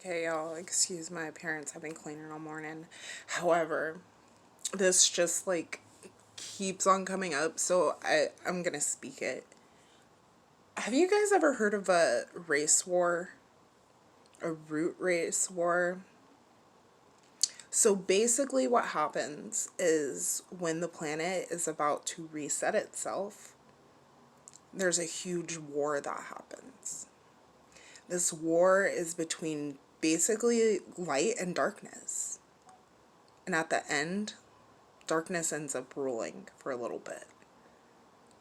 Okay, y'all, excuse my appearance. I've been cleaning all morning. However, this just keeps on coming up, so I'm gonna speak it. Have you guys ever heard of a race war? A root race war? So basically, what happens is when the planet is about to reset itself, there's a huge war that happens. This war is between basically light and darkness. And at the end, darkness ends up ruling for a little bit.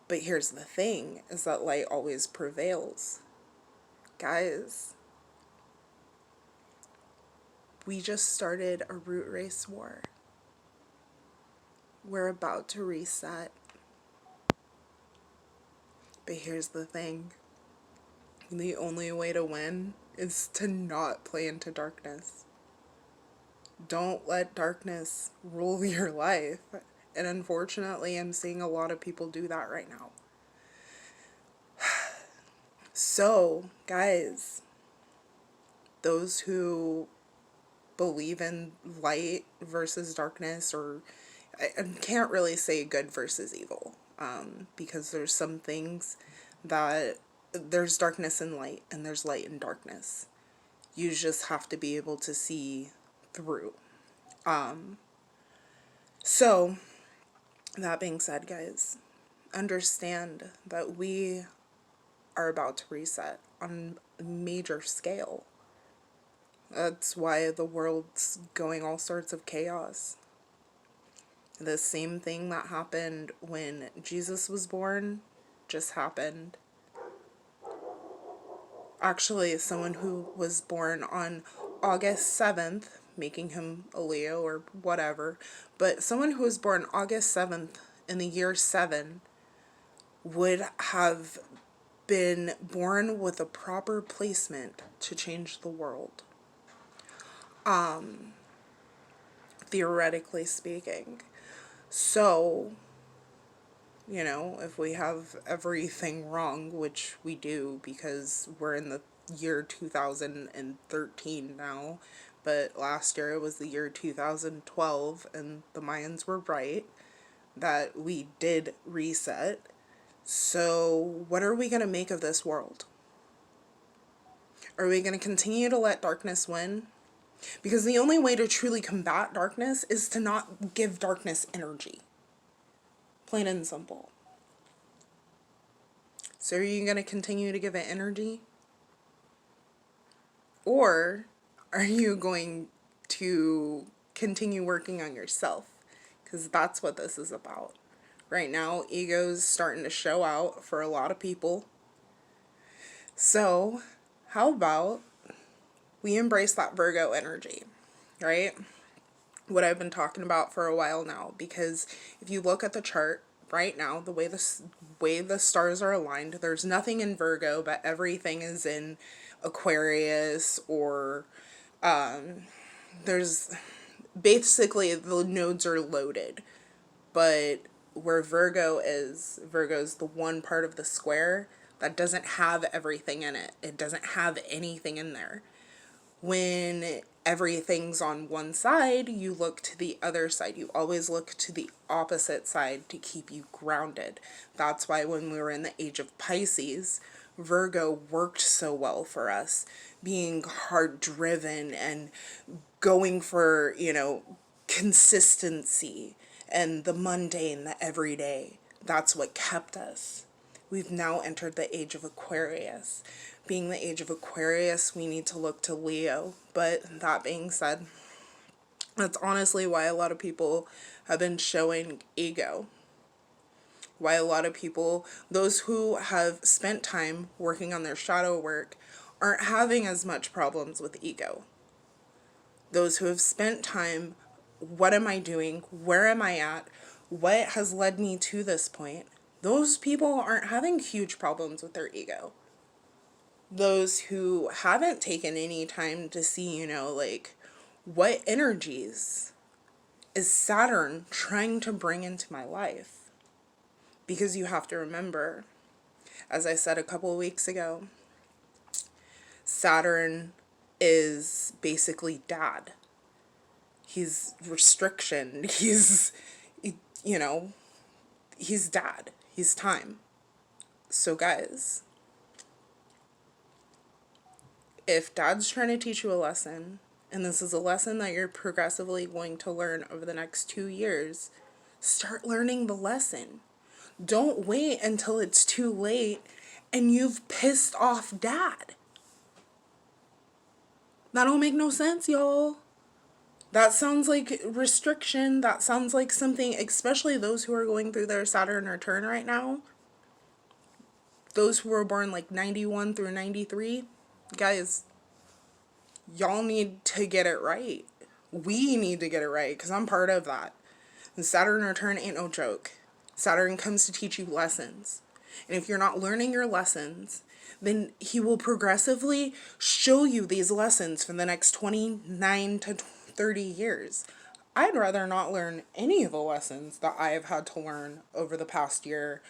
But here's the thing, is that light always prevails. Guys, we just started a root race war. We're about to reset. But here's the thing. The only way to win is to not play into darkness. Don't let darkness rule your life. And unfortunately, I'm seeing a lot of people do that right now. So, guys, those who believe in light versus darkness, or I can't really say good versus evil, because there's some things that there's darkness and light, and there's light and darkness. You just have to be able to see through. So, that being said, guys, understand that we are about to reset on a major scale. That's why the world's going all sorts of chaos. The same thing that happened when Jesus was born just happened. Actually, someone who was born on August 7th, making him a Leo or whatever, but someone who was born August 7th in the year 7 would have been born with a proper placement to change the world. Theoretically speaking. So, if we have everything wrong, which we do because we're in the year 2013 now, but last year it was the year 2012, and the Mayans were right that we did reset. So, what are we going to make of this world? Are we going to continue to let darkness win? Because the only way to truly combat darkness is to not give darkness energy. Plain and simple. So are you going to continue to give it energy? Or are you going to continue working on yourself? Because that's what this is about. Right now, ego's starting to show out for a lot of people. So, how about we embrace that Virgo energy, right? What I've been talking about for a while now, because if you look at the chart right now, the way the stars are aligned, there's nothing in Virgo, but everything is in Aquarius, or there's basically the nodes are loaded. But where Virgo's the one part of the square that doesn't have everything in it. It doesn't have anything in there. When everything's on one side, you look to the other side. You always look to the opposite side to keep you grounded. That's why when we were in the age of Pisces, Virgo worked so well for us, being hard driven and going for, consistency and the mundane, the everyday. That's what kept us. We've now entered the age of Aquarius. Being the age of Aquarius, we need to look to Leo. But that being said, that's honestly why a lot of people have been showing ego. Why a lot of people, those who have spent time working on their shadow work, aren't having as much problems with ego. Those who have spent time, what am I doing? Where am I at? What has led me to this point? Those people aren't having huge problems with their ego. Those who haven't taken any time to see, what energies is Saturn trying to bring into my life? Because you have to remember, as I said a couple of weeks ago, Saturn is basically dad. He's restriction. You know, he's dad. He's time. So guys, if dad's trying to teach you a lesson, and this is a lesson that you're progressively going to learn over the next 2 years, start learning the lesson. Don't wait until it's too late and you've pissed off dad. That don't make no sense, y'all. That sounds like restriction. That sounds like something, especially those who are going through their Saturn return right now. Those who were born like 91 through 93. Guys, y'all need to get it right. We need to get it right, because I'm part of that. The Saturn return ain't no joke. Saturn comes to teach you lessons. And if you're not learning your lessons, then he will progressively show you these lessons for the next 29 to 30 years. I'd rather not learn any of the lessons that I have had to learn over the past year.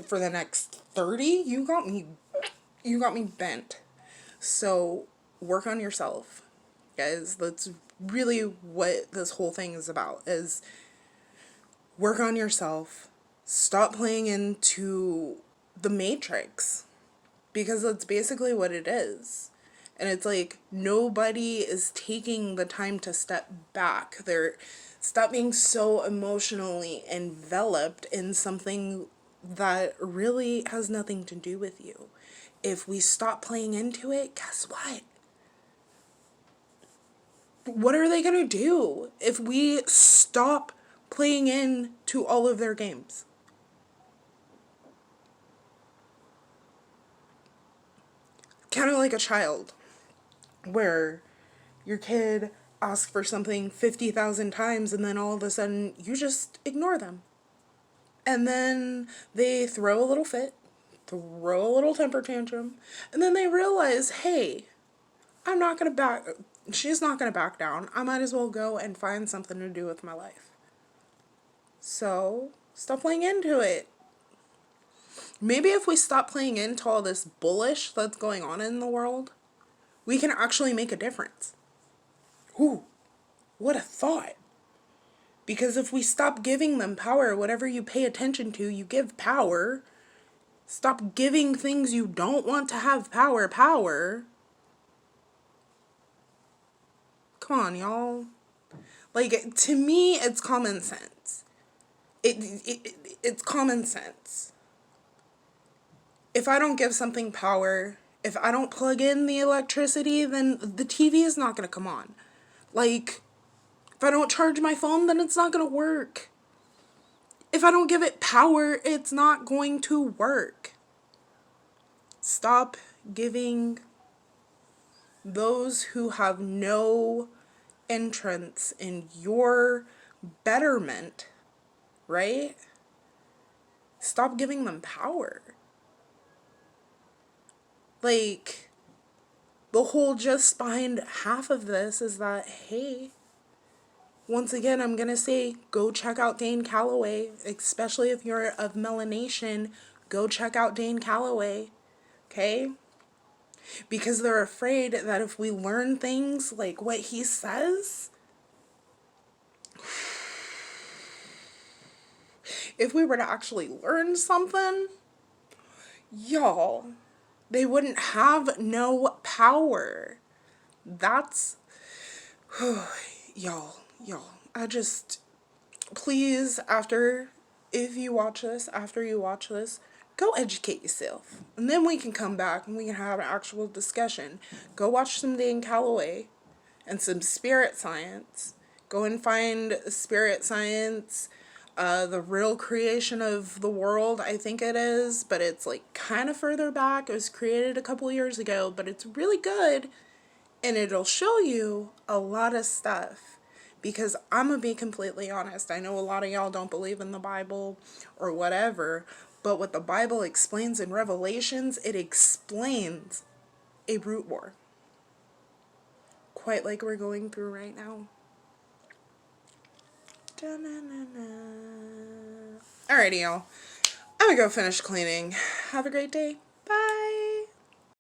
For the next 30, you got me bent. So work on yourself, guys. That's really what this whole thing is about, is work on yourself. Stop playing into the Matrix, because that's basically what it is. And it's like nobody is taking the time to step back. Stop being so emotionally enveloped in something that really has nothing to do with you. If we stop playing into it, guess what? What are they going to do if we stop playing into all of their games? Kind of like a child, where your kid asks for something 50,000 times and then all of a sudden you just ignore them. And then they throw a little fit, throw a little temper tantrum, and then they realize, hey, she's not going to back down. I might as well go and find something to do with my life. So, stop playing into it. Maybe if we stop playing into all this bullish that's going on in the world, we can actually make a difference. Ooh, what a thought. Because if we stop giving them power, whatever you pay attention to, you give power. Stop giving things you don't want to have power. Come on, y'all. Like, to me, it's common sense. It's common sense. If I don't give something power, if I don't plug in the electricity, then the TV is not going to come on. Like, if I don't charge my phone, then it's not going to work. If I don't give it power, it's not going to work. Stop giving those who have no entrance in your betterment, right? Stop giving them power. Like, the whole just behind half of this is that, hey, once again, I'm going to say, go check out Dane Calloway, especially if you're of melanation, go check out Dane Calloway, okay? Because they're afraid that if we learn things like what he says, if we were to actually learn something, y'all, they wouldn't have no power. That's, y'all, please, if you watch this, after you watch this, go educate yourself. And then we can come back and we can have an actual discussion. Go watch some Dane Calloway and some spirit science. Go and find spirit science, the real creation of the world, I think it is, but it's like kind of further back. It was created a couple years ago, but it's really good. And it'll show you a lot of stuff. Because I'm going to be completely honest. I know a lot of y'all don't believe in the Bible or whatever. But what the Bible explains in Revelations, it explains a root war. Quite like we're going through right now. Alrighty, y'all. I'm going to go finish cleaning. Have a great day. Bye.